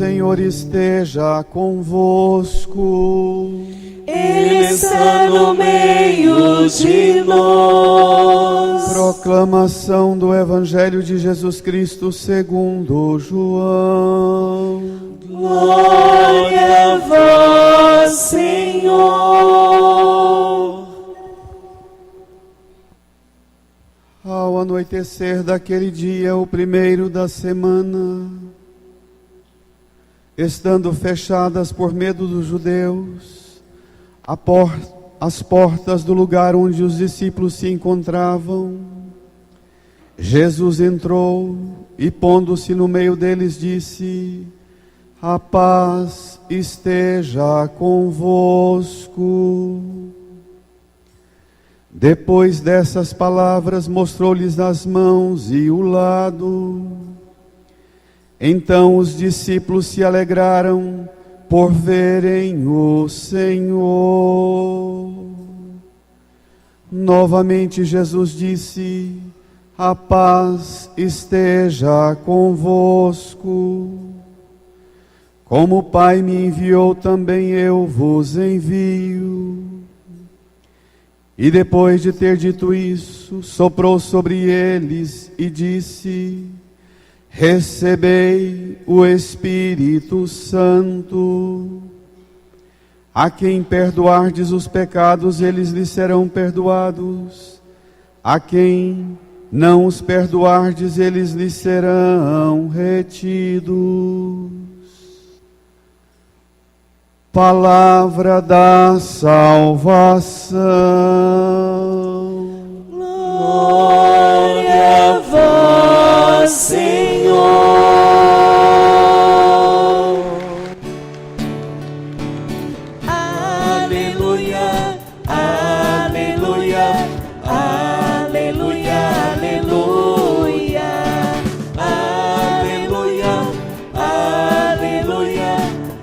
Senhor esteja convosco. Ele está no meio de nós. Proclamação do Evangelho de Jesus Cristo segundo João. Glória a vós, Senhor. Ao anoitecer daquele dia, o primeiro da semana, estando fechadas por medo dos judeus, as portas do lugar onde os discípulos se encontravam, Jesus entrou e, pondo-se no meio deles, disse: a paz esteja convosco. Depois dessas palavras, mostrou-lhes as mãos e o lado. Então os discípulos se alegraram por verem o Senhor. Novamente Jesus disse: a paz esteja convosco. Como o Pai me enviou, também eu vos envio. E depois de ter dito isso, soprou sobre eles e disse: recebei o Espírito Santo. A quem perdoardes os pecados, eles lhes serão perdoados. A quem não os perdoardes, eles lhes serão retidos. Palavra da salvação. Glória a vós, Senhor. Aleluia, aleluia, aleluia, aleluia, aleluia, aleluia,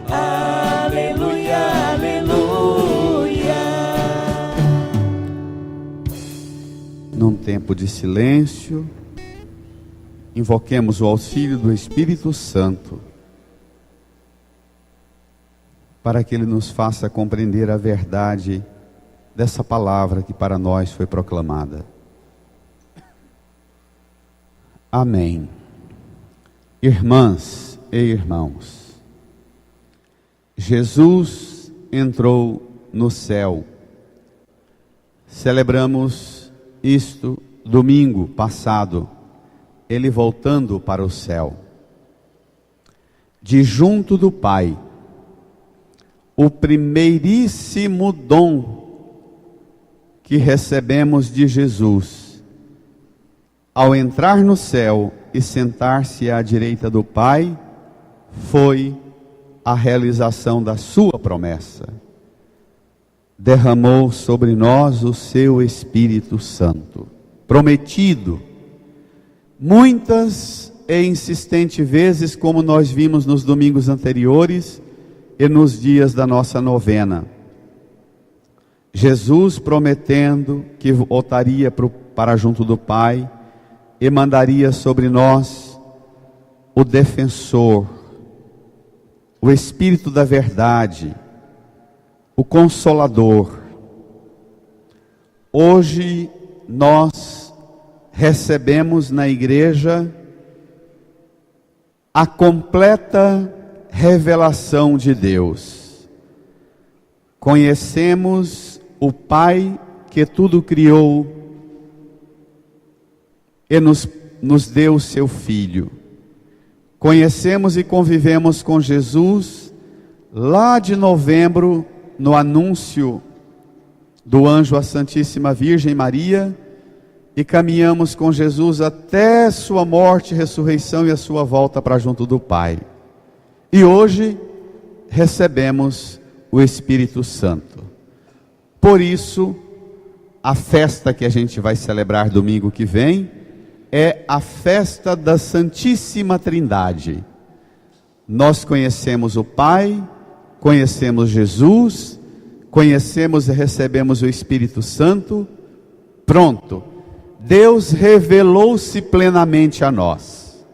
aleluia, aleluia. Num tempo de silêncio, invoquemos o auxílio do Espírito Santo, para que Ele nos faça compreender a verdade dessa palavra que para nós foi proclamada. Amém. Irmãs e irmãos, Jesus entrou no céu. Celebramos isto domingo passado, Ele voltando para o céu. De junto do Pai, o primeiríssimo dom que recebemos de Jesus, ao entrar no céu e sentar-se à direita do Pai, foi a realização da sua promessa. Derramou sobre nós o seu Espírito Santo, prometido muitas e insistentes vezes, como nós vimos nos domingos anteriores e nos dias da nossa novena. Jesus prometendo que voltaria para junto do Pai e mandaria sobre nós o defensor, o Espírito da verdade, o Consolador. Hoje nós recebemos na igreja a completa revelação de Deus. Conhecemos o Pai que tudo criou e nos deu o seu Filho. Conhecemos e convivemos com Jesus lá de novembro, no anúncio do anjo à Santíssima Virgem Maria, e caminhamos com Jesus até sua morte, ressurreição e a sua volta para junto do Pai. E hoje recebemos o Espírito Santo. Por isso, a festa que a gente vai celebrar domingo que vem é a festa da Santíssima Trindade. Nós conhecemos o Pai, conhecemos Jesus, conhecemos e recebemos o Espírito Santo. Pronto, Deus revelou-se plenamente a nós.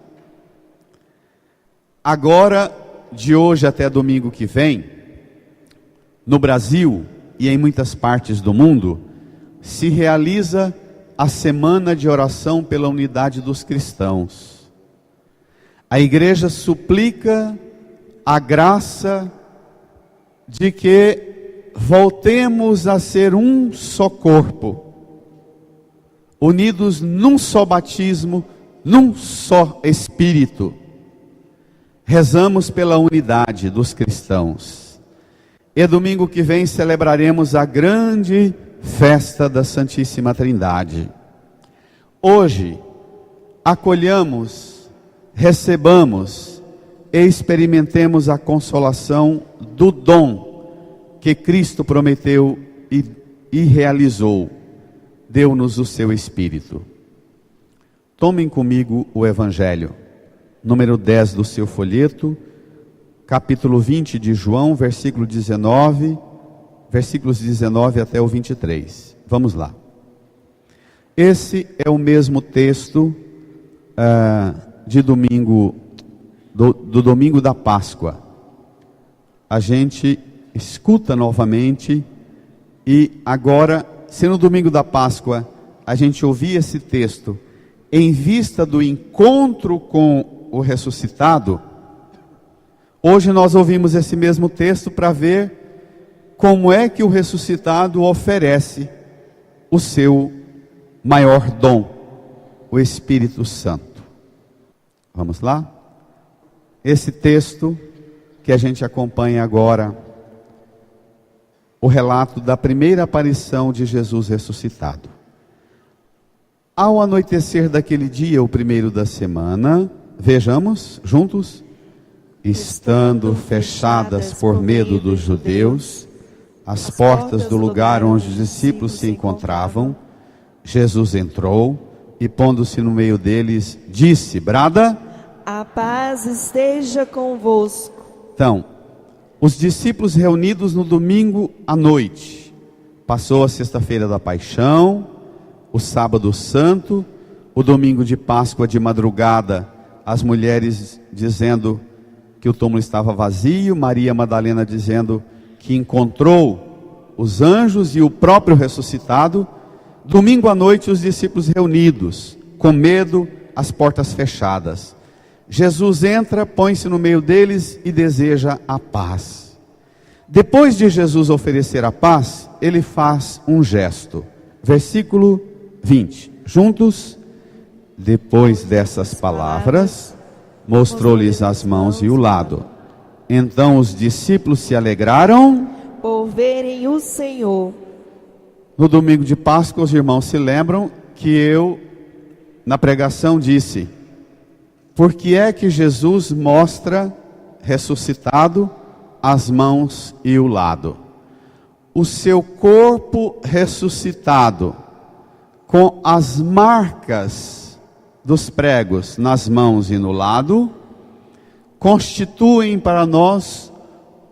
Agora de hoje até domingo que vem, no Brasil e em muitas partes do mundo, se realiza a Semana de Oração pela Unidade dos Cristãos. A igreja suplica a graça de que voltemos a ser um só corpo, unidos num só batismo, num só Espírito. Rezamos pela unidade dos cristãos. E domingo que vem celebraremos a grande festa da Santíssima Trindade. Hoje, acolhamos, recebamos e experimentemos a consolação do dom que Cristo prometeu e realizou. Deu-nos o seu Espírito. Tomem comigo o Evangelho, número 10 do seu folheto, capítulo 20 de João, versículos 19 até o 23. Vamos lá. Esse é o mesmo texto de domingo, do domingo da Páscoa. A gente escuta novamente e agora, se no domingo da Páscoa a gente ouvir esse texto em vista do encontro com o ressuscitado, hoje nós ouvimos esse mesmo texto para ver como é que o ressuscitado oferece o seu maior dom, o Espírito Santo. Vamos lá? Esse texto que a gente acompanha agora, o relato da primeira aparição de Jesus ressuscitado. Ao anoitecer daquele dia, o primeiro da semana, vejamos juntos: estando fechadas por medo dos judeus as portas do lugar onde os discípulos se encontravam, Jesus entrou e, pondo-se no meio deles, disse: brada, a paz esteja convosco. Então, os discípulos reunidos no domingo à noite, passou a sexta-feira da paixão, o sábado santo, o domingo de Páscoa de madrugada, as mulheres dizendo que o túmulo estava vazio, Maria Madalena dizendo que encontrou os anjos e o próprio ressuscitado. Domingo à noite, os discípulos reunidos, com medo, as portas fechadas. Jesus entra, põe-se no meio deles e deseja a paz. Depois de Jesus oferecer a paz, ele faz um gesto. Versículo 20. Juntos, depois dessas palavras, mostrou-lhes as mãos e o lado. Então os discípulos se alegraram por verem o Senhor. No domingo de Páscoa, os irmãos se lembram que eu, na pregação, disse: por que é que Jesus mostra, ressuscitado, as mãos e o lado? O seu corpo ressuscitado, com as marcas dos pregos nas mãos e no lado, constituem para nós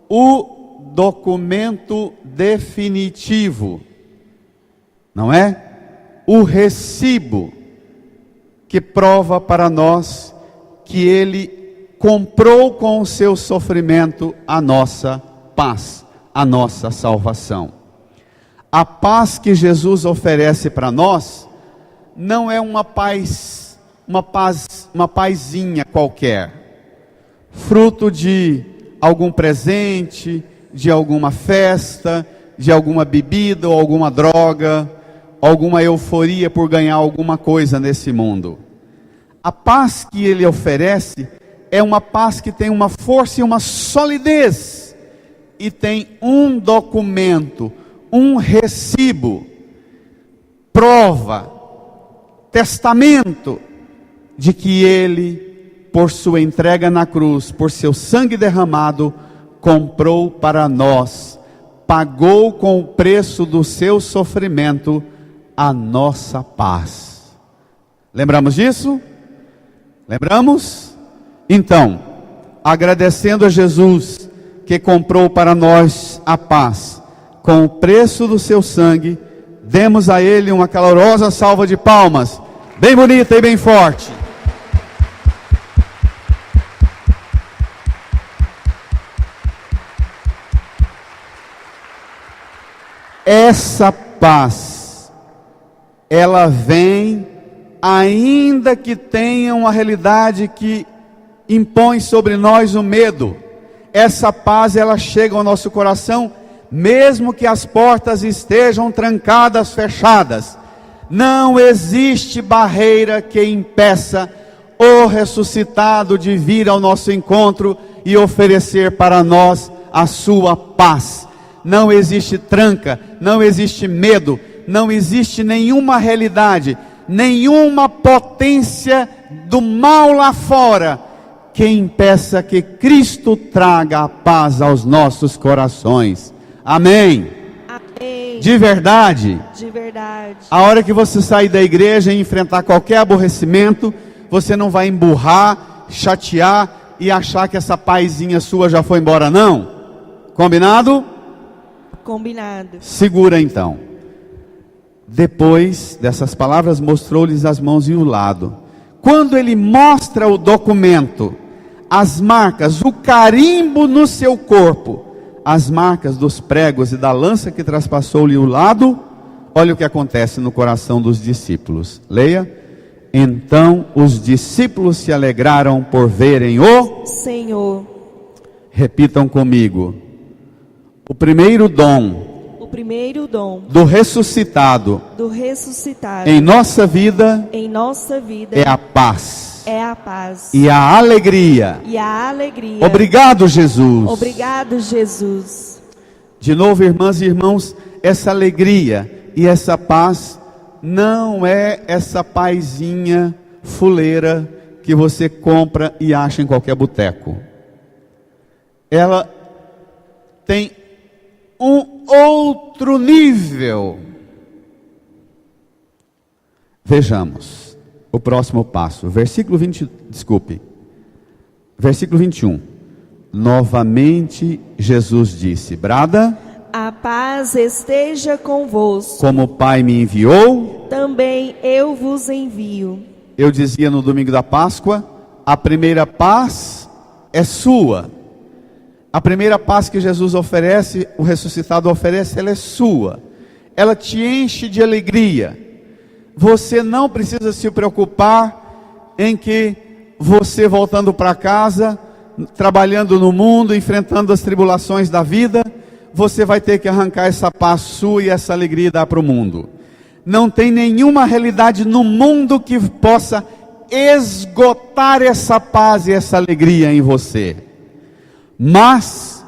o documento definitivo, não é? O recibo que prova para nós que ele comprou com o seu sofrimento a nossa paz, a nossa salvação. A paz que Jesus oferece para nós não é uma pazinha qualquer, fruto de algum presente, de alguma festa, de alguma bebida ou alguma droga, alguma euforia por ganhar alguma coisa nesse mundo. A paz que ele oferece é uma paz que tem uma força e uma solidez, e tem um documento, um recibo, prova, testamento de que ele, por sua entrega na cruz, por seu sangue derramado, comprou para nós, pagou com o preço do seu sofrimento a nossa paz. Lembramos disso? Lembramos? Então, agradecendo a Jesus que comprou para nós a paz com o preço do seu sangue, demos a ele uma calorosa salva de palmas, bem bonita e bem forte. essa paz, ela vem, ainda que tenha uma realidade que impõe sobre nós o medo. Essa paz, ela chega ao nosso coração, mesmo que as portas estejam trancadas, fechadas. Não existe barreira que impeça o ressuscitado de vir ao nosso encontro e oferecer para nós a sua paz. Não existe tranca, não existe medo, não existe nenhuma realidade, nenhuma potência do mal lá fora que impeça que Cristo traga a paz aos nossos corações. Amém. Amém. De verdade. De verdade. A hora que você sair da igreja e enfrentar qualquer aborrecimento, você não vai emburrar, chatear e achar que essa pazinha sua já foi embora, não. Combinado? Combinado. Segura então. Depois dessas palavras, mostrou-lhes as mãos e o lado. Quando ele mostra o documento, as marcas, o carimbo no seu corpo, as marcas dos pregos e da lança que traspassou-lhe o lado, olha o que acontece no coração dos discípulos. Leia. Então os discípulos se alegraram por verem o Senhor. Repitam comigo. O primeiro dom do ressuscitado em nossa vida é a paz. E a alegria. Obrigado, Jesus. Obrigado, Jesus. De novo, irmãs e irmãos, essa alegria e essa paz não é essa pazinha fuleira que você compra e acha em qualquer boteco. Ela tem um outro nível. Vejamos o próximo passo, versículo 21. Novamente Jesus disse: brada, a paz esteja convosco. Como o Pai me enviou, também eu vos envio. Eu dizia no domingo da Páscoa, a primeira paz é sua. A primeira paz que Jesus oferece, o ressuscitado oferece, ela é sua. Ela te enche de alegria. Você não precisa se preocupar em que você voltando para casa, trabalhando no mundo, enfrentando as tribulações da vida, você vai ter que arrancar essa paz sua e essa alegria e dar para o mundo. Não tem nenhuma realidade no mundo que possa esgotar essa paz e essa alegria em você. Mas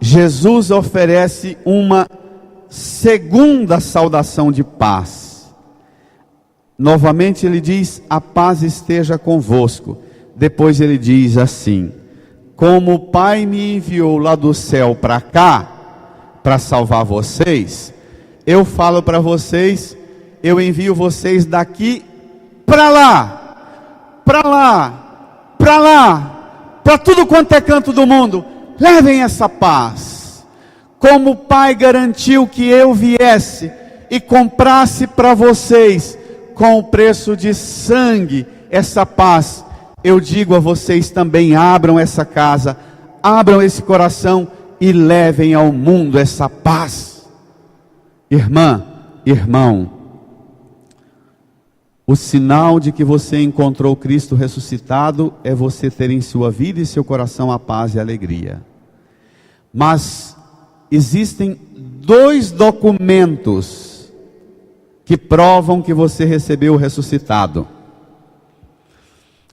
Jesus oferece uma segunda saudação de paz. Novamente ele diz: a paz esteja convosco. Depois ele diz assim: como o Pai me enviou lá do céu para cá, para salvar vocês, eu falo para vocês, eu envio vocês daqui para lá, para lá, para lá, para tudo quanto é canto do mundo. Levem essa paz. Como o Pai garantiu que eu viesse e comprasse para vocês com o preço de sangue essa paz, eu digo a vocês também: abram essa casa, abram esse coração e levem ao mundo essa paz. Irmã, irmão, o sinal de que você encontrou Cristo ressuscitado é você ter em sua vida e seu coração a paz e a alegria. Mas existem dois documentos que provam que você recebeu o ressuscitado.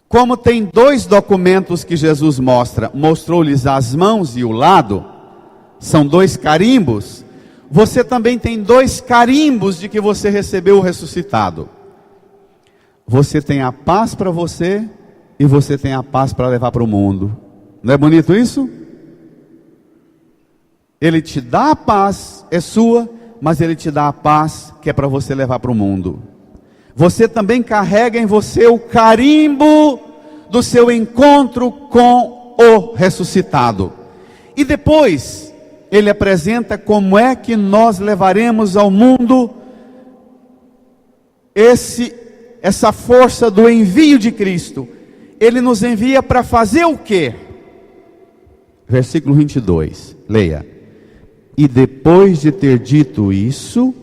Como tem dois documentos que Jesus mostrou-lhes as mãos e o lado, são dois carimbos, você também tem dois carimbos de que você recebeu o ressuscitado. Você tem a paz para você e você tem a paz para levar para o mundo. Não é bonito isso? Ele te dá a paz, é sua, mas ele te dá a paz que é para você levar para o mundo. Você também carrega em você o carimbo do seu encontro com o ressuscitado. E depois ele apresenta como é que nós levaremos ao mundo essa força do envio de Cristo. Ele nos envia para fazer o quê? Versículo 22, leia. E depois de ter dito isso,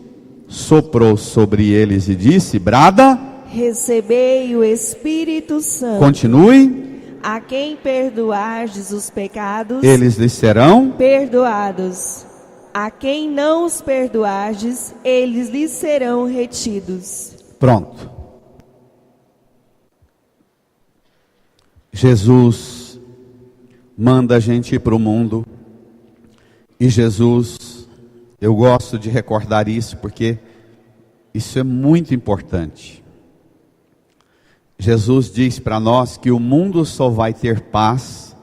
soprou sobre eles e disse: brada, recebei o Espírito Santo. Continue. A quem perdoardes os pecados, Eles lhes serão perdoados. A quem não os perdoardes, eles lhes serão retidos. Pronto. Jesus manda a gente ir para o mundo. E Jesus, eu gosto de recordar isso porque isso é muito importante. Jesus diz para nós que o mundo só vai ter paz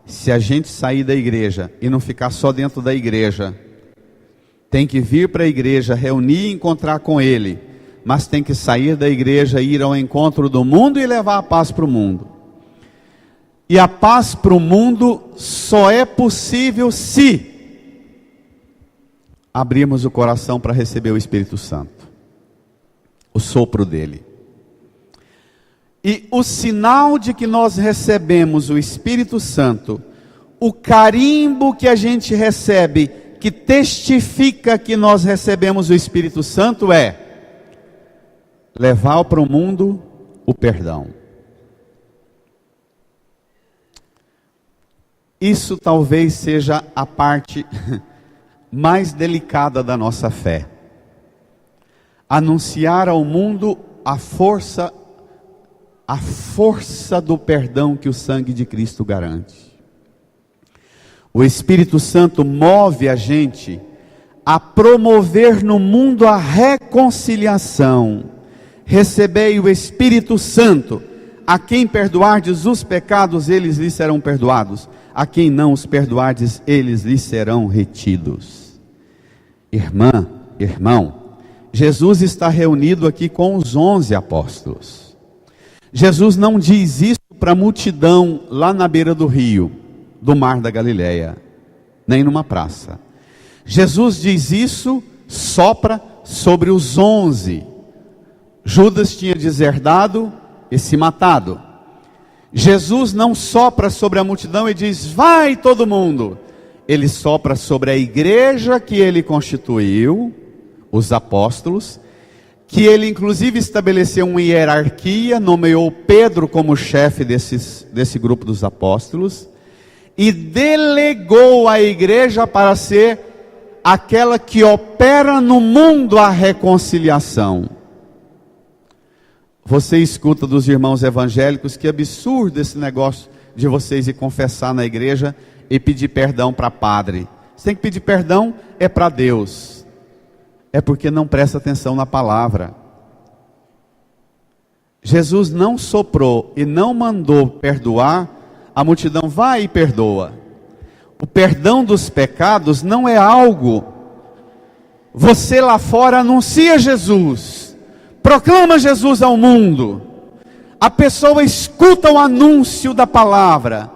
se a gente sair da igreja e não ficar só dentro da igreja. Tem que vir para a igreja, reunir e encontrar com Ele, mas tem que sair da igreja, ir ao encontro do mundo e levar a paz para o mundo. E a paz para o mundo só é possível se abrirmos o coração para receber o Espírito Santo, o sopro dele. E o sinal de que nós recebemos o Espírito Santo, o carimbo que a gente recebe, que testifica que nós recebemos o Espírito Santo, é levar para o mundo o perdão. Isso talvez seja a parte mais delicada da nossa fé. Anunciar ao mundo a força do perdão que o sangue de Cristo garante. O Espírito Santo move a gente a promover no mundo a reconciliação. Recebei o Espírito Santo. A quem perdoardes os pecados, eles lhes serão perdoados. A quem não os perdoardes, eles lhes serão retidos. Irmã, irmão, Jesus está reunido aqui com os 11 apóstolos. Jesus não diz isso para a multidão lá na beira do rio, do mar da Galileia, nem numa praça. Jesus diz isso, sopra sobre os 11. Judas tinha deserdado e se matado. Jesus não sopra sobre a multidão e diz: vai todo mundo. Ele sopra sobre a igreja que ele constituiu, os apóstolos, que ele inclusive estabeleceu uma hierarquia, nomeou Pedro como chefe desse grupo dos apóstolos, e delegou a igreja para ser aquela que opera no mundo a reconciliação. Você escuta dos irmãos evangélicos: que absurdo esse negócio de vocês ir confessar na igreja e pedir perdão para padre. Você tem que pedir perdão é para Deus. É porque não presta atenção na palavra. Jesus não soprou e não mandou perdoar a multidão. Vai e perdoa. O perdão dos pecados não é algo. Você lá fora anuncia Jesus, proclama Jesus ao mundo. A pessoa escuta o anúncio da palavra,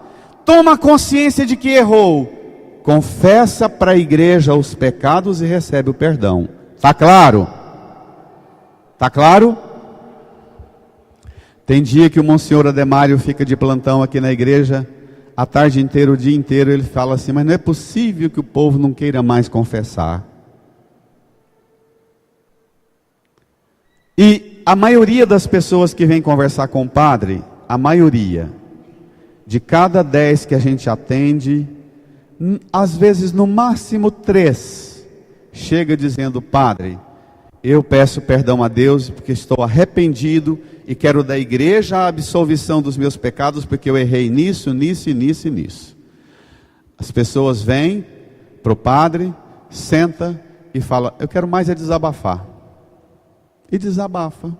toma consciência de que errou, confessa para a igreja os pecados e recebe o perdão. Está claro? Está claro? Tem dia que o Monsenhor Ademário fica de plantão aqui na igreja, a tarde inteira, o dia inteiro, ele fala assim: mas não é possível que o povo não queira mais confessar. E a maioria das pessoas que vem conversar com o padre, a maioria, de cada 10 que a gente atende, às vezes no máximo 3, chega dizendo: padre, eu peço perdão a Deus porque estou arrependido e quero da igreja a absolvição dos meus pecados porque eu errei nisso, nisso e nisso e nisso. As pessoas vêm para o padre, senta e fala: eu quero mais é desabafar. E desabafa.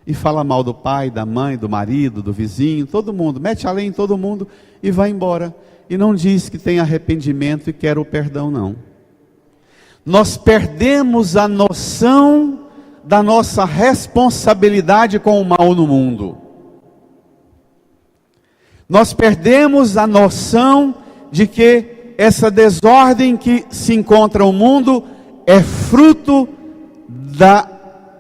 E fala mal do pai, da mãe, do marido, do vizinho, todo mundo. Mete a lei em todo mundo e vai embora. E não diz que tem arrependimento e quer o perdão, não. Nós perdemos a noção da nossa responsabilidade com o mal no mundo. Nós perdemos a noção de que essa desordem que se encontra no mundo é fruto da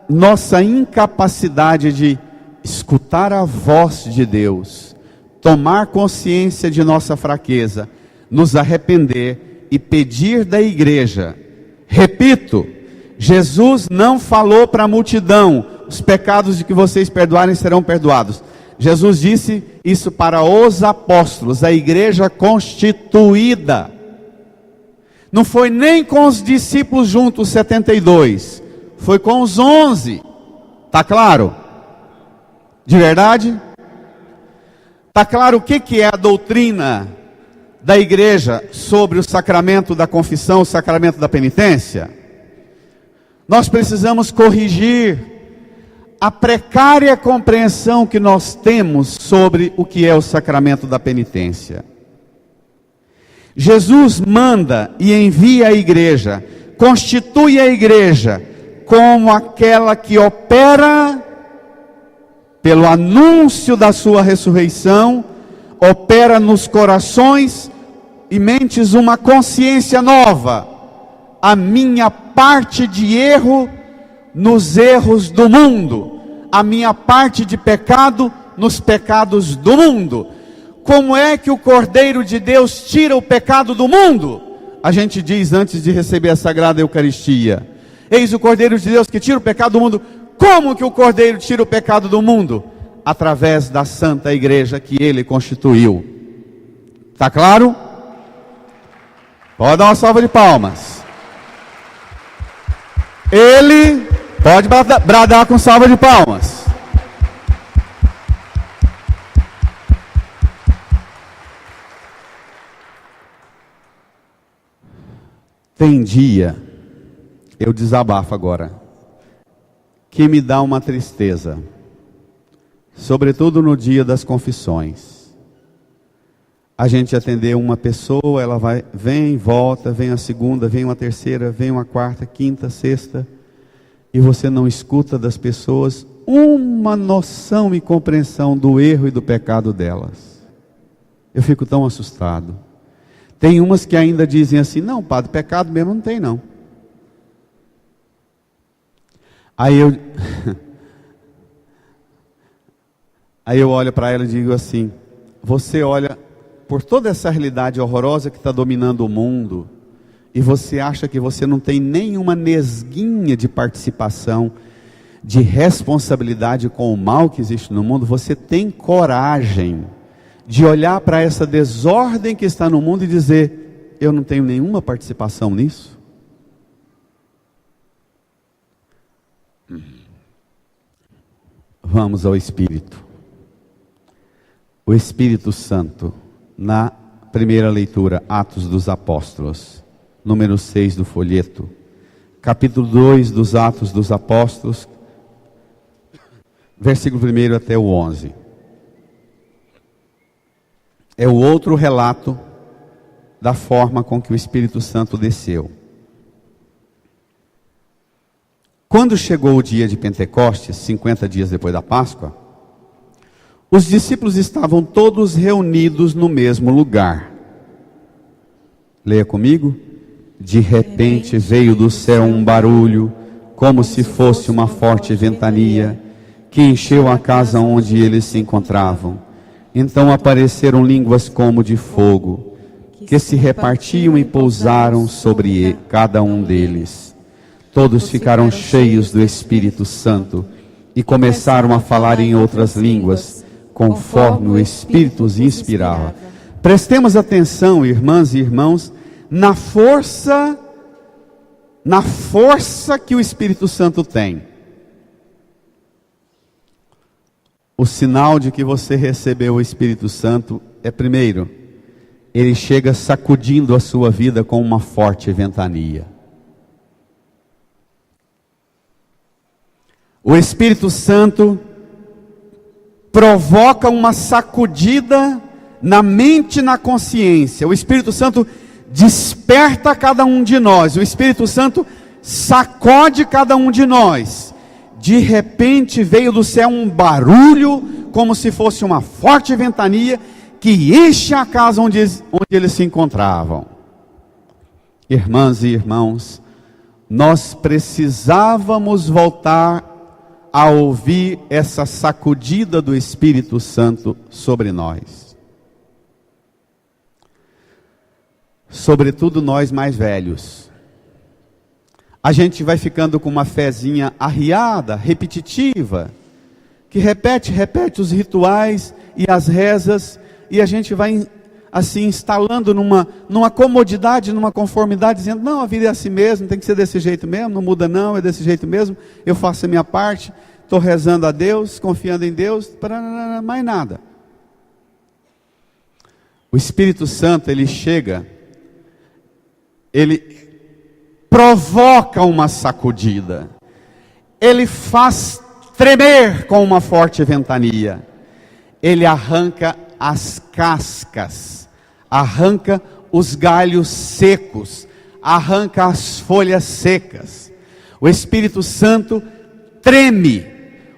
nossa incapacidade de escutar a voz de Deus, tomar consciência de nossa fraqueza, nos arrepender e pedir da igreja. Repito, Jesus não falou para a multidão: os pecados de que vocês perdoarem serão perdoados. Jesus disse isso para os apóstolos, a igreja constituída. Não foi nem com os discípulos juntos, 72, foi com os 11. Está claro? De verdade? Está claro o que é a doutrina da igreja sobre o sacramento da confissão, o sacramento da penitência? Nós precisamos corrigir a precária compreensão que nós temos sobre o que é o sacramento da penitência. Jesus manda e envia a igreja, constitui a igreja como aquela que opera pelo anúncio da sua ressurreição, opera nos corações e mentes uma consciência nova. A minha parte de erro nos erros do mundo, a minha parte de pecado nos pecados do mundo. Como é que o Cordeiro de Deus tira o pecado do mundo? A gente diz antes de receber a Sagrada Eucaristia: eis o Cordeiro de Deus que tira o pecado do mundo. Como que o Cordeiro tira o pecado do mundo? Através da Santa Igreja que Ele constituiu. Está claro? Pode dar uma salva de palmas. Ele pode bradar com salva de palmas. Tem dia, eu desabafo agora, que me dá uma tristeza, sobretudo no dia das confissões. A gente atendeu uma pessoa, ela vem, volta, vem a segunda, vem uma terceira, vem uma quarta, quinta, sexta, e você não escuta das pessoas uma noção e compreensão do erro e do pecado delas. Eu fico tão assustado. Tem umas que ainda dizem assim: não, padre, pecado mesmo não tem não. Aí eu olho para ela e digo assim: você olha por toda essa realidade horrorosa que está dominando o mundo, e você acha que você não tem nenhuma nesguinha de participação, de responsabilidade com o mal que existe no mundo? Você tem coragem de olhar para essa desordem que está no mundo e dizer: eu não tenho nenhuma participação nisso? Vamos ao Espírito. O Espírito Santo, na primeira leitura, Atos dos Apóstolos, número 6 do folheto, capítulo 2 dos Atos dos Apóstolos, versículo 1 até o 11. É o outro relato da forma com que o Espírito Santo desceu. Quando chegou o dia de Pentecostes, 50 dias depois da Páscoa, os discípulos estavam todos reunidos no mesmo lugar. Leia comigo. De repente veio do céu um barulho, como se fosse uma forte ventania, que encheu a casa onde eles se encontravam. Então apareceram línguas como de fogo, que se repartiam e pousaram sobre cada um deles. Todos ficaram cheios do Espírito Santo e começaram a falar em outras línguas, conforme o Espírito os inspirava. Prestemos atenção, irmãs e irmãos, na força que o Espírito Santo tem. O sinal de que você recebeu o Espírito Santo é, primeiro, ele chega sacudindo a sua vida com uma forte ventania. O Espírito Santo provoca uma sacudida na mente e na consciência. O Espírito Santo desperta cada um de nós. O Espírito Santo sacode cada um de nós. De repente veio do céu um barulho, como se fosse uma forte ventania, que enche a casa onde eles se encontravam. Irmãs e irmãos, nós precisávamos voltar a ouvir essa sacudida do Espírito Santo sobre nós. sobretudo nós mais velhos. A gente vai ficando com uma fezinha arriada, repetitiva, que repete os rituais e as rezas, e a gente vai assim instalando numa comodidade, numa conformidade, dizendo, não, a vida é assim mesmo, tem que ser desse jeito mesmo, não muda não, é desse jeito mesmo, eu faço a minha parte, estou rezando a Deus, confiando em Deus, mais nada. O Espírito Santo, ele chega, ele provoca uma sacudida, ele faz tremer com uma forte ventania, ele arranca as cascas, arranca os galhos secos, arranca as folhas secas. O Espírito Santo treme,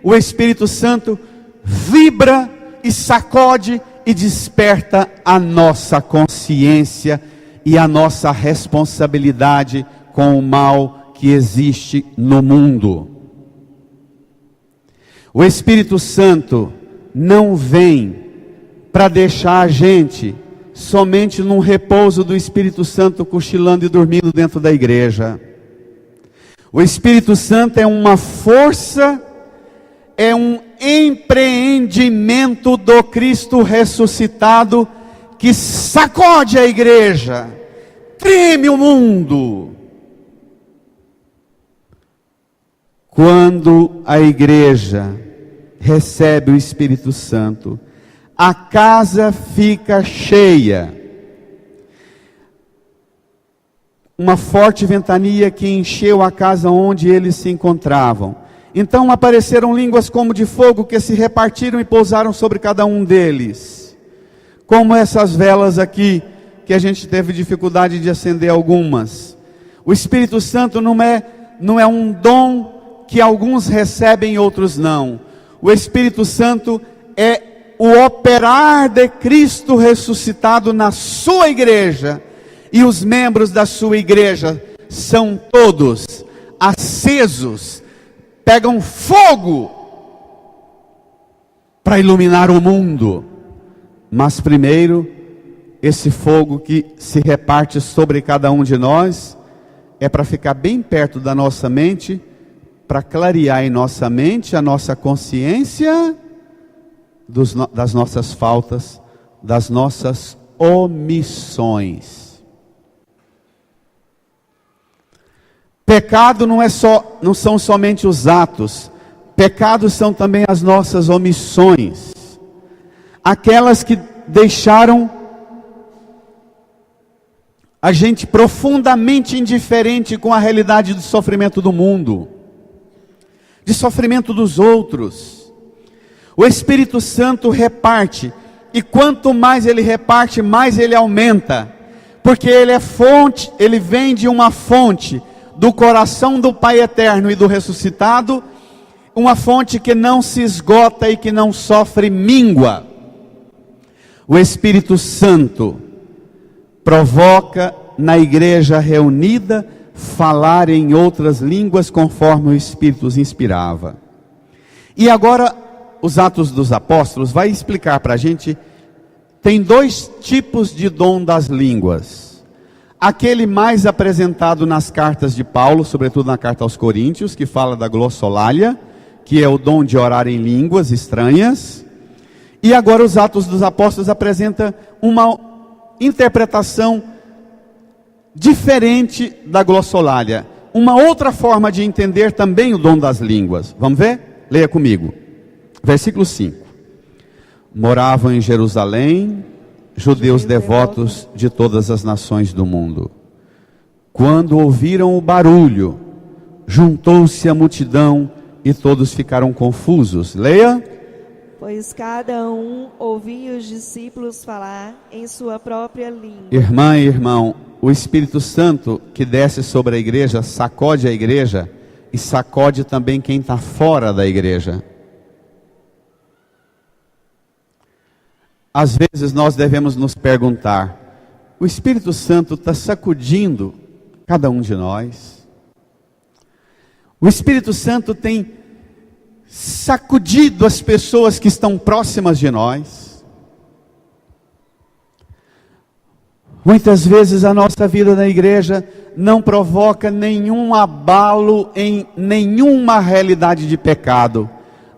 o Espírito Santo vibra e sacode e desperta a nossa consciência e a nossa responsabilidade com o mal que existe no mundo. O Espírito Santo não vem para deixar a gente somente num repouso do Espírito Santo, cochilando e dormindo dentro da igreja. O Espírito Santo é uma força, é um empreendimento do Cristo ressuscitado, que sacode a igreja, treme o mundo. Quando a igreja recebe o Espírito Santo, a casa fica cheia. Uma forte ventania que encheu a casa onde eles se encontravam. Então apareceram línguas como de fogo que se repartiram e pousaram sobre cada um deles. Como essas velas aqui, que a gente teve dificuldade de acender algumas. O Espírito Santo não é um dom que alguns recebem e outros não. O Espírito Santo é o operar de Cristo ressuscitado na sua igreja, e os membros da sua igreja são todos acesos, pegam fogo para iluminar o mundo. Mas primeiro, esse fogo que se reparte sobre cada um de nós, é para ficar bem perto da nossa mente, para clarear em nossa mente a nossa consciência das nossas faltas, das nossas omissões. Pecado não são somente os atos, pecados são também as nossas omissões, aquelas que deixaram a gente profundamente indiferente com a realidade do sofrimento do mundo, de sofrimento dos outros. O Espírito Santo reparte, e quanto mais ele reparte, mais ele aumenta, porque ele é fonte, ele vem de uma fonte do coração do Pai eterno e do ressuscitado, uma fonte que não se esgota e que não sofre míngua. O Espírito Santo provoca na igreja reunida falar em outras línguas conforme o Espírito os inspirava. E agora os Atos dos Apóstolos vai explicar para a gente, tem dois tipos de dom das línguas. Aquele mais apresentado nas cartas de Paulo, sobretudo na carta aos Coríntios, que fala da glossolalia, que é o dom de orar em línguas estranhas. E agora os Atos dos Apóstolos apresenta uma interpretação diferente da glossolalia, uma outra forma de entender também o dom das línguas. Vamos ver? Leia comigo. Versículo 5. Moravam em Jerusalém judeus devotos de todas as nações do mundo. Quando ouviram o barulho, juntou-se a multidão e todos ficaram confusos. Leia. Pois cada um ouvia os discípulos falar em sua própria língua. Irmã e irmão, o Espírito Santo que desce sobre a igreja, sacode a igreja e sacode também quem está fora da igreja. Às vezes nós devemos nos perguntar, o Espírito Santo está sacudindo cada um de nós? O Espírito Santo tem sacudido as pessoas que estão próximas de nós? Muitas vezes a nossa vida na igreja não provoca nenhum abalo em nenhuma realidade de pecado.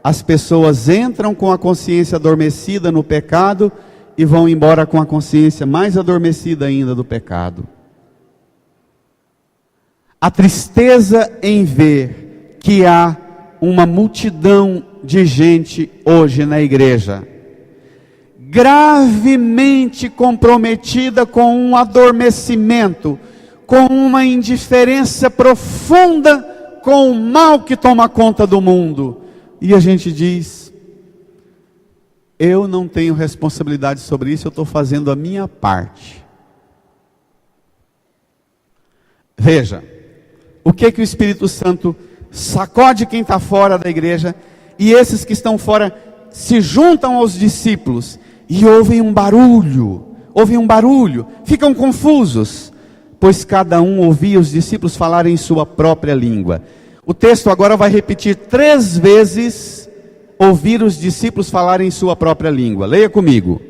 As pessoas entram com a consciência adormecida no pecado e vão embora com a consciência mais adormecida ainda do pecado. A tristeza em ver que há uma multidão de gente hoje na igreja, gravemente comprometida com um adormecimento, com uma indiferença profunda com o mal que toma conta do mundo. E a gente diz: eu não tenho responsabilidade sobre isso, eu estou fazendo a minha parte. Veja, o que o Espírito Santo sacode quem está fora da igreja, e esses que estão fora se juntam aos discípulos e ouvem um barulho, ficam confusos, pois cada um ouvia os discípulos falarem em sua própria língua. O texto agora vai repetir 3 vezes ouvir os discípulos falarem em sua própria língua. Leia comigo.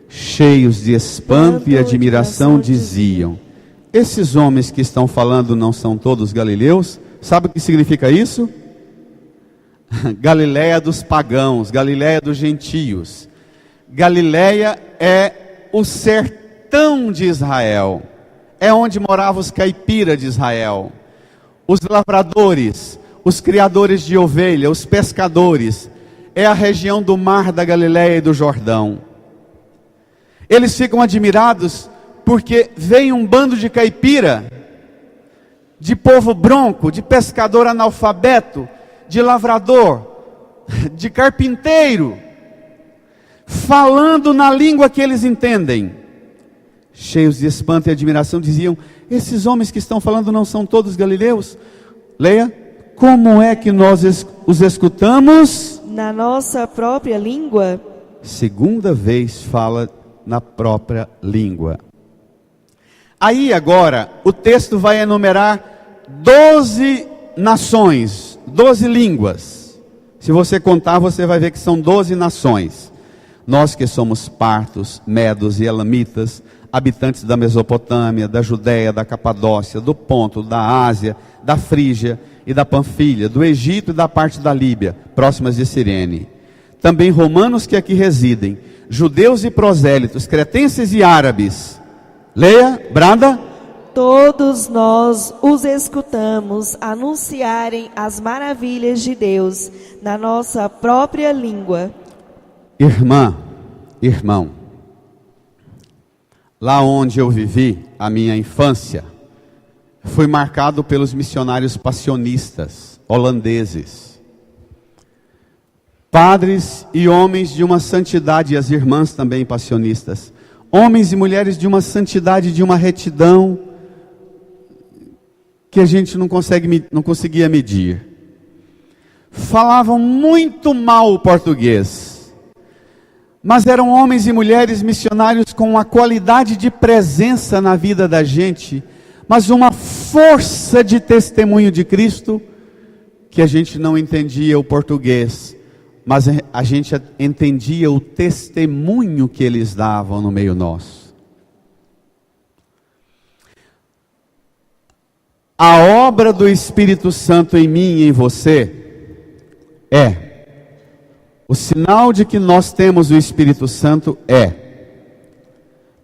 Cheios de espanto e admiração diziam: esses homens que estão falando não são todos galileus? Sabe o que significa isso? Galileia dos pagãos, Galileia dos gentios. Galileia é o sertão de Israel, é onde moravam os caipiras de Israel, os lavradores, os criadores de ovelha, os pescadores. É a região do mar da Galileia e do Jordão. Eles ficam admirados porque vem um bando de caipira, de povo bronco, de pescador analfabeto, de lavrador, de carpinteiro, falando na língua que eles entendem. Cheios de espanto e admiração diziam: esses homens que estão falando não são todos galileus? Leia. Como é que nós os escutamos? Na nossa própria língua. Segunda vez fala na própria língua. Aí agora o texto vai enumerar 12 nações, 12 línguas. Se você contar, você vai ver que são 12 nações. Nós que somos partos, medos e elamitas, habitantes da Mesopotâmia, da Judéia, da Capadócia, do Ponto, da Ásia, da Frígia e da Panfilha, do Egito e da parte da Líbia, próximas de Cirene. Também romanos que aqui residem, judeus e prosélitos, cretenses e árabes. Leia, brada. Todos nós os escutamos anunciarem as maravilhas de Deus na nossa própria língua. Irmã, irmão, lá onde eu vivi a minha infância, fui marcado pelos missionários passionistas holandeses. Padres e homens de uma santidade, e as irmãs também passionistas. Homens e mulheres de uma santidade, de uma retidão, que a gente não conseguia medir. Falavam muito mal o português, mas eram homens e mulheres missionários com uma qualidade de presença na vida da gente, mas uma força de testemunho de Cristo, que a gente não entendia o português, mas a gente entendia o testemunho que eles davam no meio nosso. A obra do Espírito Santo em mim e em você é, o sinal de que nós temos o Espírito Santo é,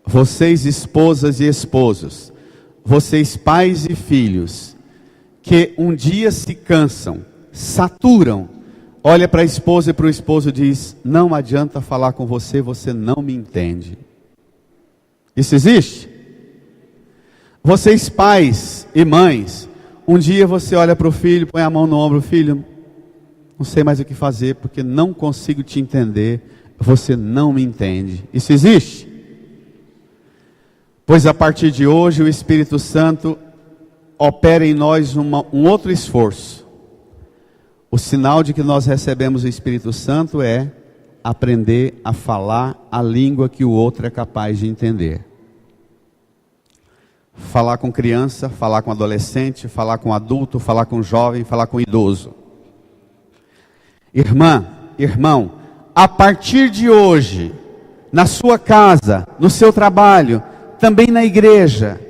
vocês esposas e esposos, vocês pais e filhos, que um dia se cansam, saturam, olha para a esposa e para o esposo e diz: não adianta falar com você, você não me entende. Isso existe? Vocês pais e mães, um dia você olha para o filho, põe a mão no ombro: filho, não sei mais o que fazer, porque não consigo te entender, você não me entende. Isso existe? Pois a partir de hoje o Espírito Santo opera em nós um outro esforço. O sinal de que nós recebemos o Espírito Santo é aprender a falar a língua que o outro é capaz de entender. Falar com criança, falar com adolescente, falar com adulto, falar com jovem, falar com idoso. Irmã, irmão, a partir de hoje, na sua casa, no seu trabalho, também na igreja,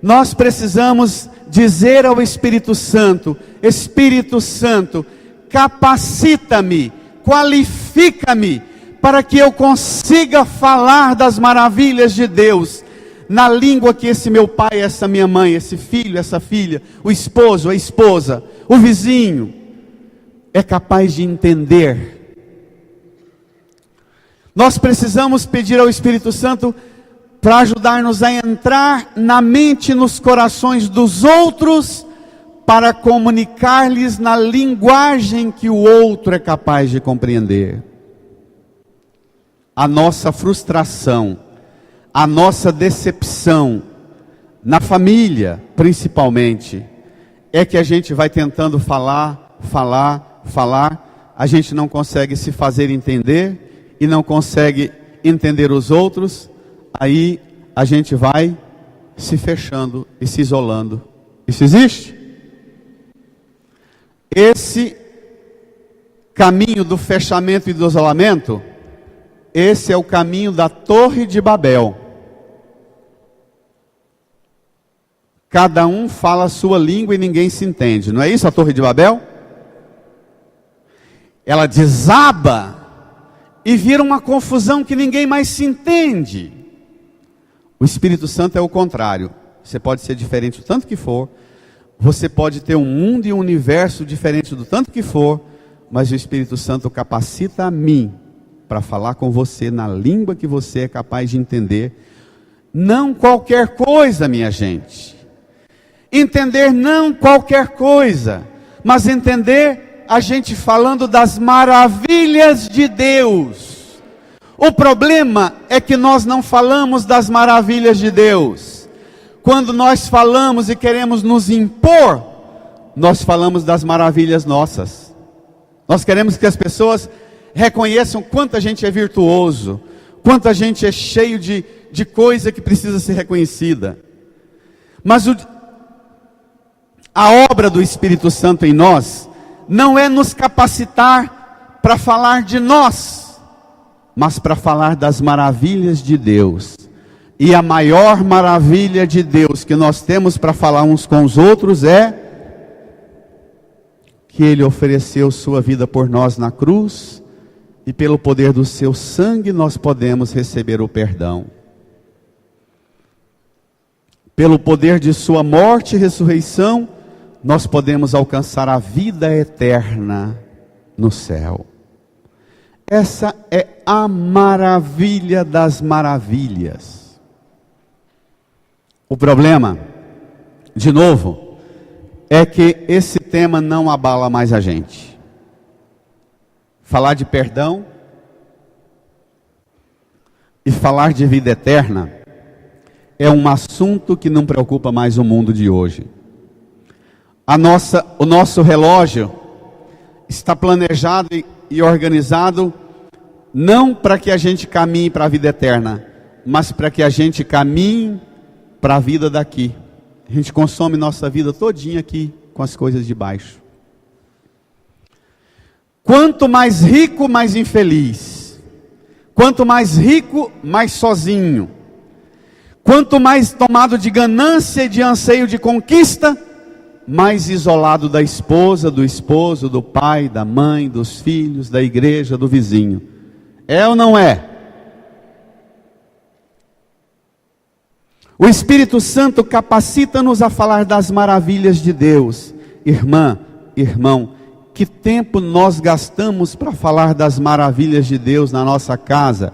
nós precisamos dizer ao Espírito Santo: Espírito Santo, capacita-me, qualifica-me, para que eu consiga falar das maravilhas de Deus, na língua que esse meu pai, essa minha mãe, esse filho, essa filha, o esposo, a esposa, o vizinho, é capaz de entender. Nós precisamos pedir ao Espírito Santo para ajudar-nos a entrar na mente e nos corações dos outros, para comunicar-lhes na linguagem que o outro é capaz de compreender. A nossa frustração, a nossa decepção, na família principalmente, é que a gente vai tentando falar, a gente não consegue se fazer entender, e não consegue entender os outros, aí a gente vai se fechando e se isolando. Isso existe? Esse caminho do fechamento e do isolamento, esse é o caminho da Torre de Babel. Cada um fala a sua língua e ninguém se entende. Não é isso a Torre de Babel? Ela desaba e vira uma confusão que ninguém mais se entende. O Espírito Santo é o contrário. Você pode ser diferente do tanto que for, você pode ter um mundo e um universo diferente do tanto que for, mas o Espírito Santo capacita a mim para falar com você na língua que você é capaz de entender. Não qualquer coisa, minha gente. Entender não qualquer coisa, mas entender a gente falando das maravilhas de Deus. O problema é que nós não falamos das maravilhas de Deus. Quando nós falamos e queremos nos impor, nós falamos das maravilhas nossas. Nós queremos que as pessoas reconheçam quanto a gente é virtuoso, quanto a gente é cheio de coisa que precisa ser reconhecida. Mas a obra do Espírito Santo em nós não é nos capacitar para falar de nós, mas para falar das maravilhas de Deus. E a maior maravilha de Deus que nós temos para falar uns com os outros é que Ele ofereceu sua vida por nós na cruz, e pelo poder do seu sangue nós podemos receber o perdão. Pelo poder de sua morte e ressurreição, nós podemos alcançar a vida eterna no céu. Essa é a maravilha das maravilhas. O problema, de novo, é que esse tema não abala mais a gente. Falar de perdão e falar de vida eterna é um assunto que não preocupa mais o mundo de hoje. O nosso relógio está planejado e organizado não para que a gente caminhe para a vida eterna, mas para que a gente caminhe para a vida daqui. A gente consome nossa vida todinha aqui com as coisas de baixo. Quanto mais rico, mais infeliz. Quanto mais rico, mais sozinho. Quanto mais tomado de ganância e de anseio de conquista, mais isolado da esposa, do esposo, do pai, da mãe, dos filhos, da igreja, do vizinho. É ou não é? O Espírito Santo capacita-nos a falar das maravilhas de Deus. Irmã, irmão, que tempo nós gastamos para falar das maravilhas de Deus na nossa casa?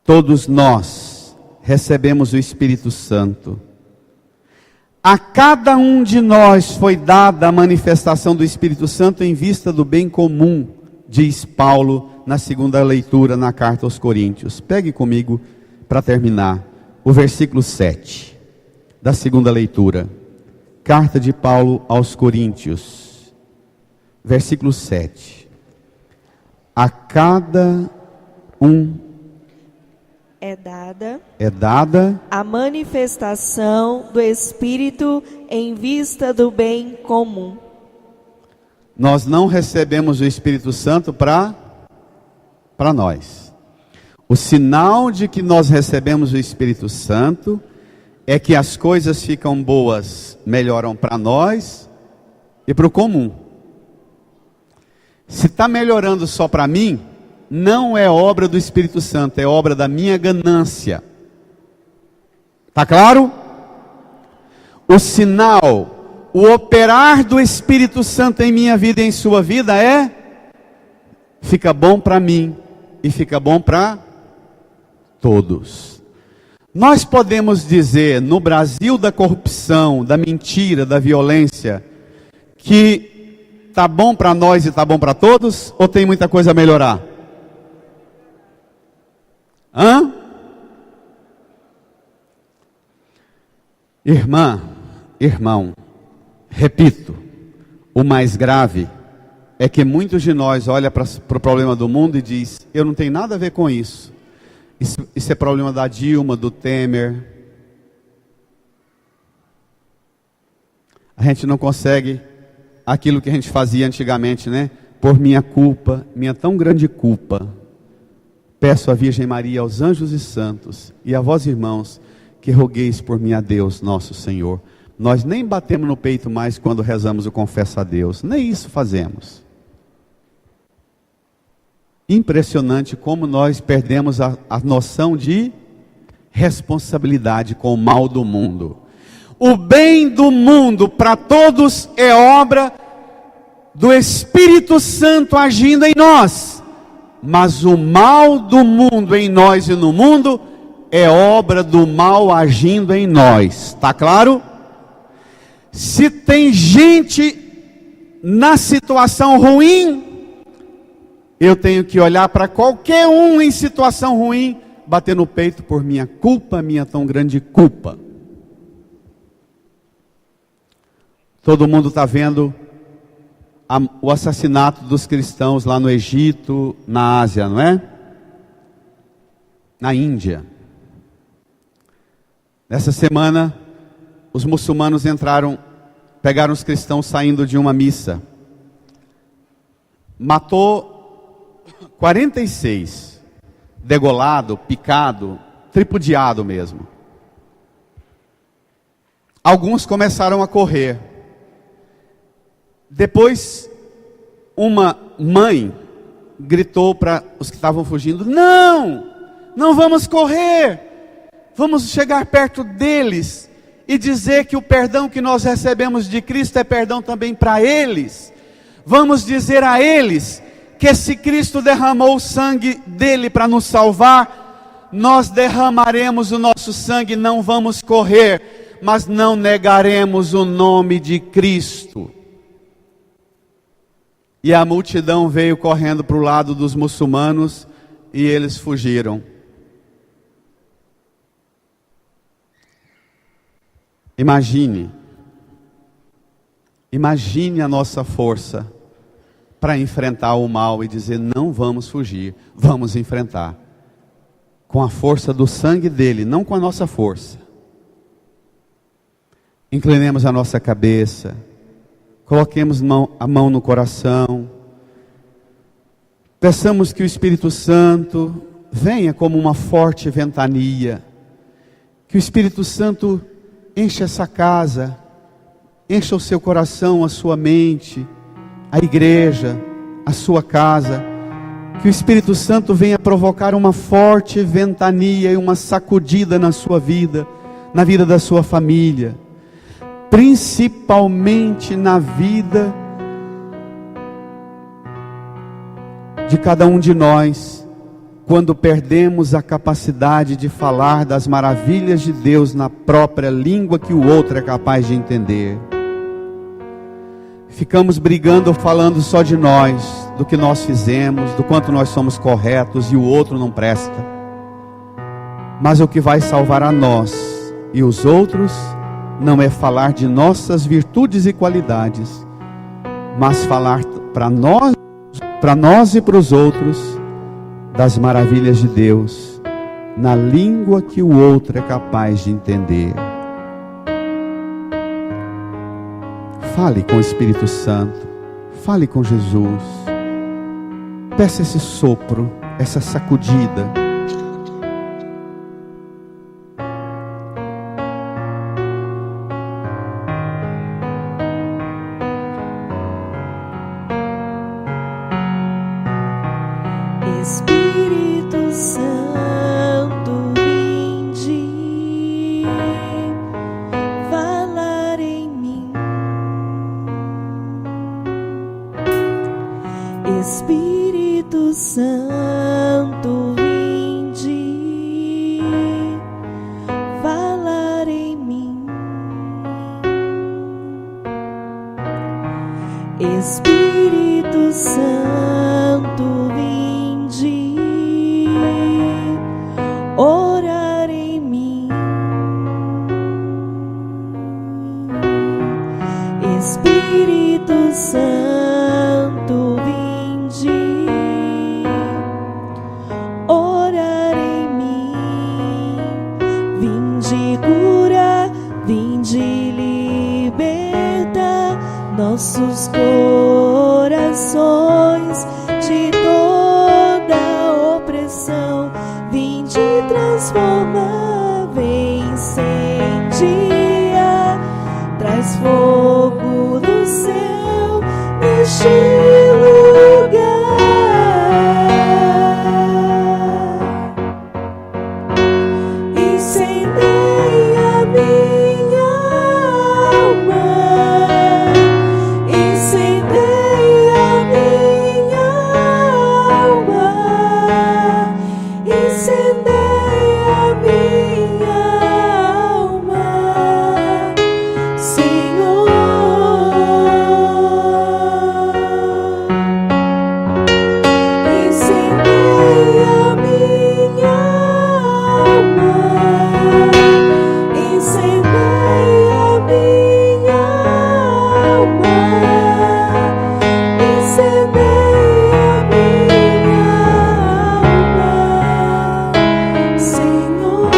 Todos nós recebemos o Espírito Santo. A cada um de nós foi dada a manifestação do Espírito Santo em vista do bem comum, diz Paulo na segunda leitura na carta aos Coríntios. Pegue comigo para terminar o versículo 7 da segunda leitura. Carta de Paulo aos Coríntios, versículo 7. A cada um é dada a manifestação do Espírito em vista do bem comum. Nós não recebemos o Espírito Santo para para nós. O sinal de que nós recebemos o Espírito Santo é que as coisas ficam boas, melhoram para nós e para o comum. Se está melhorando só para mim, não é obra do Espírito Santo, é obra da minha ganância. Está claro? O sinal, o operar do Espírito Santo em minha vida e em sua vida fica bom para mim e fica bom para todos. Nós podemos dizer, no Brasil da corrupção, da mentira, da violência, que está bom para nós e está bom para todos, ou tem muita coisa a melhorar? Hã? Irmã, irmão, repito, o mais grave é que muitos de nós olham para o problema do mundo e diz: eu não tenho nada a ver com isso. Isso é problema da Dilma, do Temer. A gente não consegue aquilo que a gente fazia antigamente, né? Por minha culpa, minha tão grande culpa, peço à Virgem Maria, aos anjos e santos, e a vós, irmãos, que rogueis por mim a Deus, nosso Senhor. Nós nem batemos no peito mais quando rezamos o confesso a Deus, nem isso fazemos. Impressionante como nós perdemos a noção de responsabilidade com o mal do mundo. O bem do mundo para todos é obra do Espírito Santo agindo em nós, mas o mal do mundo em nós e no mundo é obra do mal agindo em nós. Está claro? Se tem gente na situação ruim, eu tenho que olhar para qualquer um em situação ruim, bater no peito por minha culpa, minha tão grande culpa. Todo mundo está vendo o assassinato dos cristãos lá no Egito, na Ásia, não é? Na Índia. Nessa semana, os muçulmanos pegaram os cristãos saindo de uma missa. Matou 46, degolado, picado, tripudiado mesmo. Alguns começaram a correr. Depois, uma mãe gritou para os que estavam fugindo: não vamos correr, vamos chegar perto deles e dizer que o perdão que nós recebemos de Cristo é perdão também para eles. Vamos dizer a eles que se Cristo derramou o sangue dele para nos salvar, nós derramaremos o nosso sangue, não vamos correr, mas não negaremos o nome de Cristo. E a multidão veio correndo para o lado dos muçulmanos e eles fugiram. Imagine a nossa força para enfrentar o mal e dizer: não vamos fugir, vamos enfrentar. Com a força do sangue dele, não com a nossa força. Inclinemos a nossa cabeça, coloquemos a mão no coração, peçamos que o Espírito Santo venha como uma forte ventania, que o Espírito Santo encha essa casa, encha o seu coração, a sua mente, a igreja, a sua casa, que o Espírito Santo venha provocar uma forte ventania e uma sacudida na sua vida, na vida da sua família, principalmente na vida de cada um de nós, quando perdemos a capacidade de falar das maravilhas de Deus na própria língua que o outro é capaz de entender. Ficamos brigando, falando só de nós, do que nós fizemos, do quanto nós somos corretos e o outro não presta. Mas o que vai salvar a nós e os outros não é falar de nossas virtudes e qualidades, mas falar para nós e para os outros das maravilhas de Deus, na língua que o outro é capaz de entender. Fale com o Espírito Santo, fale com Jesus, peça esse sopro, essa sacudida. Espírito Santo, vinde falar em mim. Espírito Santo, vinde falar em mim. Espírito Santo, vinde orar em mim. Espírito Santo, vinde orar em mim. Vinde cura, vinde liberta nossos corações de toda opressão. Vinde transforma, vem incendia, traz fogo do céu neste lugar. Incendeia minha alma, incendeia minha alma, incendeia minha alma, Senhor. Incendeia minha alma, incendeia minha alma, incendeia minha alma, Senhor.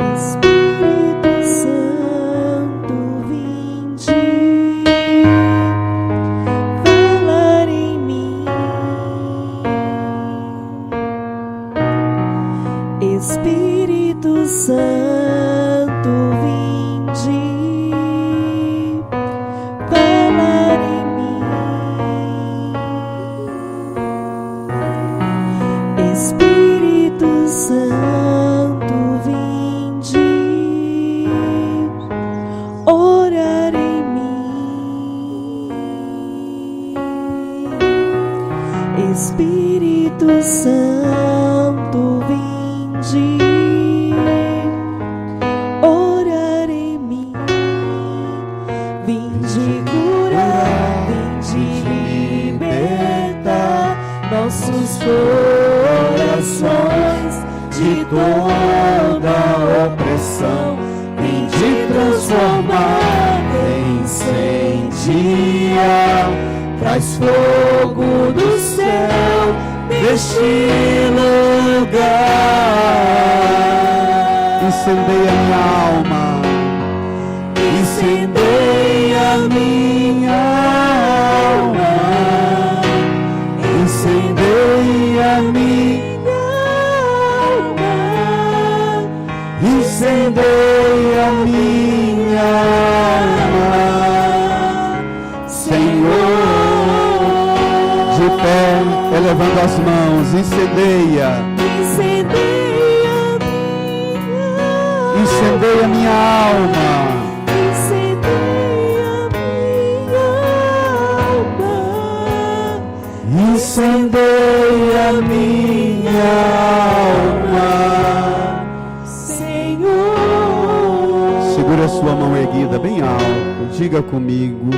Espírito Santo, vinde falar em mim. Espírito Santo, vinde falar em mim. Espírito Santo, vinde orar em mim. Espírito Santo, vinde orar em mim. Vinde curar, vinde libertar nossos corações de toda opressão. Vinde transformar, incendia, traz fogo do céu neste lugar. Incendeia minha alma, Incendeia minha alma, incendeia minha alma, incendeia minha alma, Senhor. de pé, elevando as mãos, incendeia, Incendeia incendeia minha alma, incendeia minha alma, incendeia minha alma. Senhor. Segura a sua mão erguida bem alto, diga comigo: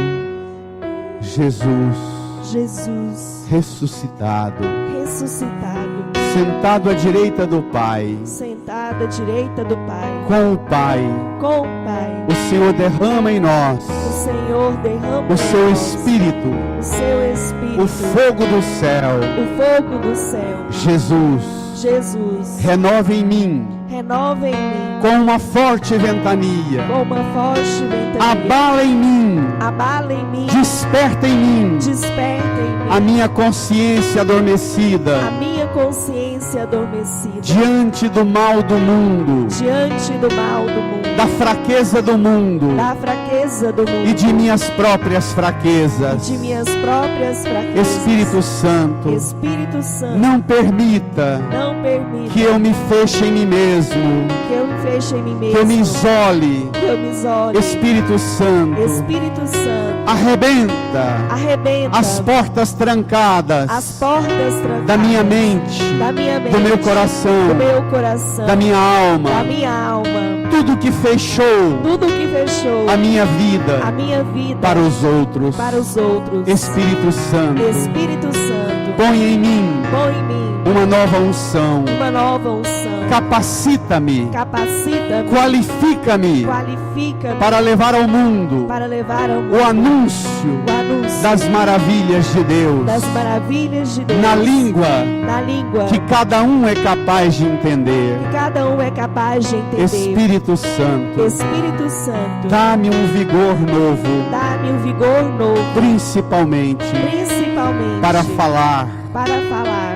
Jesus, Jesus ressuscitado, ressuscitado, sentado à direita do Pai, sentado à direita do Pai, com o Pai, com o Pai, o Senhor derrama em nós o Senhor derrama o seu Espírito, o seu Espírito, o fogo do céu. o fogo do céu. Jesus, Jesus, renova em mim renova em mim, com uma forte ventania. com uma forte ventania, Abala em mim, abala em mim, desperta em mim desperta em mim a minha consciência adormecida a minha consciência adormecida diante do mal do mundo, diante do mal do mundo, da fraqueza do mundo da fraqueza do mundo e de minhas próprias fraquezas. de minhas próprias fraquezas. Espírito Santo, Espírito Santo, não permita não permita que eu me feche em mim mesmo, que eu me feche em mim mesmo, que eu me isole. que eu me isole. Espírito Santo, Espírito Santo, arrebenta arrebenta as portas trancadas as portas trancadas da minha mente, da minha mente, do meu coração, do meu coração, da minha da alma, minha alma, tudo que fechou tudo que fechou a minha vida a minha vida para os outros. para os outros. Espírito Santo, Espírito Santo, põe em mim põe em mim uma nova unção, uma nova unção, capacita-me, capacita-me, qualifica-me qualifica-me para levar ao mundo para levar ao mundo o anúncio o anúncio das maravilhas de Deus, das maravilhas de Deus na língua na língua que cada um é capaz de entender. que cada um é capaz de entender. Espírito Santo, Espírito Santo, dá-me um vigor novo, dá-me um vigor novo, principalmente principalmente para falar para falar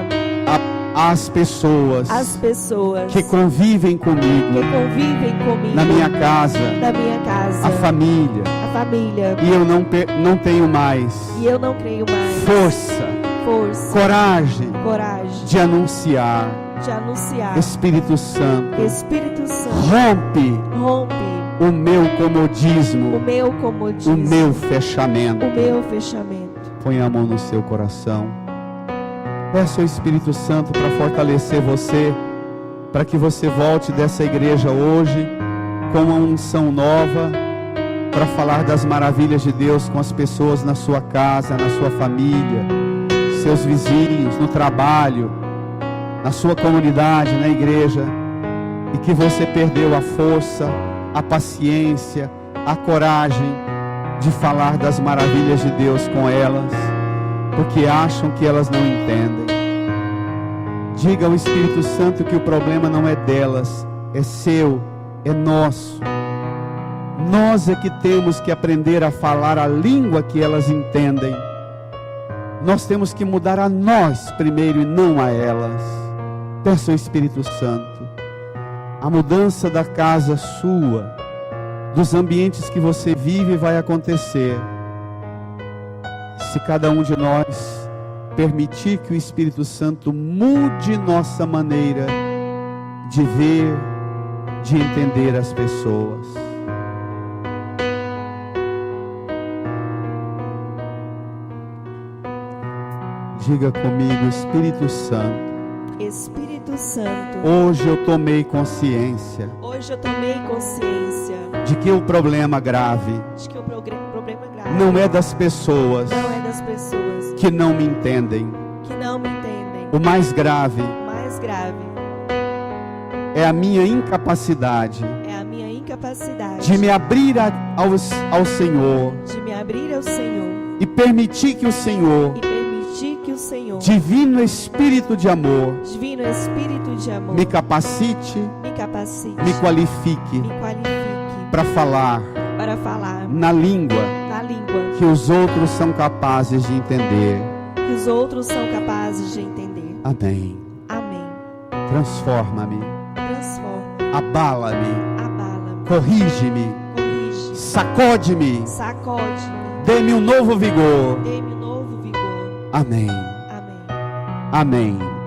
às pessoas às pessoas que convivem que comigo, convivem comigo na minha casa, na minha casa, a família, a família, e eu não tenho mais e eu não creio mais força, força, coragem coragem de anunciar. de anunciar. Espírito Santo, Espírito Santo, rompe rompe o meu o comodismo, meu comodismo, o meu fechamento. o meu fechamento. Põe a mão no seu coração. Peça ao Espírito Santo para fortalecer você, para que você volte dessa igreja hoje com uma unção nova, para falar das maravilhas de Deus com as pessoas na sua casa, na sua família, seus vizinhos, no trabalho, na sua comunidade, na igreja, e que você perdeu a força, a paciência, a coragem de falar das maravilhas de Deus com elas, porque acham que elas não entendem. Diga ao Espírito Santo que o problema não é delas, é seu, é nosso. Nós é que temos que aprender a falar a língua que elas entendem. Nós temos que mudar a nós primeiro e não a elas. Peça ao Espírito Santo. A mudança da casa sua, dos ambientes que você vive, vai acontecer se cada um de nós permitir que o Espírito Santo mude nossa maneira de ver, de entender as pessoas. Diga comigo, Espírito Santo. Espírito Santo, Hoje eu tomei consciência hoje eu tomei consciência de que o problema grave de que o problema grave não é das pessoas não é das pessoas que não me entendem. que não me entendem. O mais grave O mais grave é a minha incapacidade é a minha incapacidade de me abrir ao Senhor de me abrir ao Senhor e permitir que o Senhor, e permitir que o Senhor, Divino Espírito de amor, Divino Espírito de amor, me capacite, me capacite, me qualifique me qualifique para falar para falar na língua na língua que os outros são capazes de entender. que os outros são capazes de entender. Amém. Amém. Transforma-me, Transforma, abala-me, abala-me, corrige-me, corrige, sacode-me, sacode-me, dê-me um novo vigor. dê-me um novo vigor. Amém. Amém. Amém.